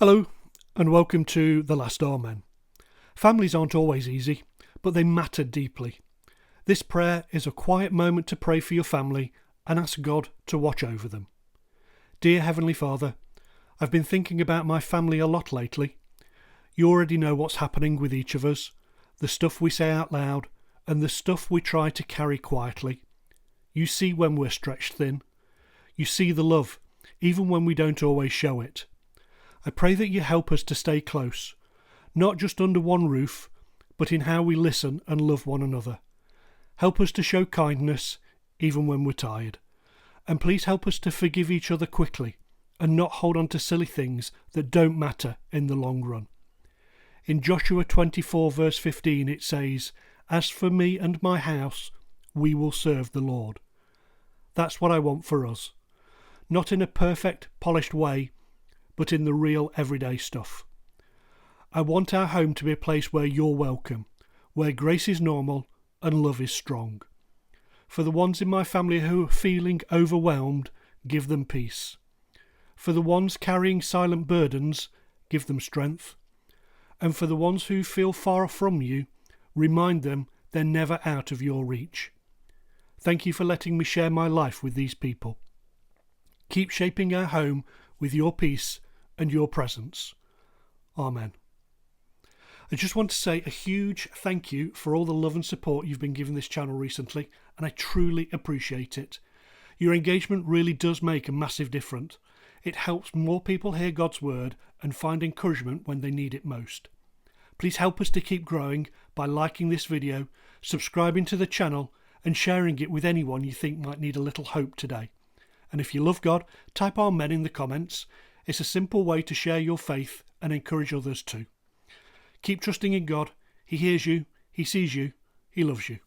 Hello, and welcome to The Last Amen. Families aren't always easy, but they matter deeply. This prayer is a quiet moment to pray for your family and ask God to watch over them. Dear Heavenly Father, I've been thinking about my family a lot lately. You already know what's happening with each of us, the stuff we say out loud, and the stuff we try to carry quietly. You see when we're stretched thin. You see the love, even when we don't always show it. I pray that you help us to stay close, not just under one roof, but in how we listen and love one another. Help us to show kindness, even when we're tired. And please help us to forgive each other quickly and not hold on to silly things that don't matter in the long run. In Joshua 24 verse 15 it says, "As for me and my house, we will serve the Lord." That's what I want for us. Not in a perfect, polished way, but in the real everyday stuff. I want our home to be a place where you're welcome, where grace is normal and love is strong. For the ones in my family who are feeling overwhelmed, give them peace. For the ones carrying silent burdens, give them strength. And for the ones who feel far from you, remind them they're never out of your reach. Thank you for letting me share my life with these people. Keep shaping our home with your peace and your presence. Amen. I just want to say a huge thank you for all the love and support you've been giving this channel recently, and I truly appreciate it. Your engagement really does make a massive difference. It helps more people hear God's word and find encouragement when they need it most. Please help us to keep growing by liking this video, subscribing to the channel, and sharing it with anyone you think might need a little hope today. And if you love God, type Amen in the comments. It's a simple way to share your faith and encourage others too. Keep trusting in God. He hears you, He sees you, He loves you.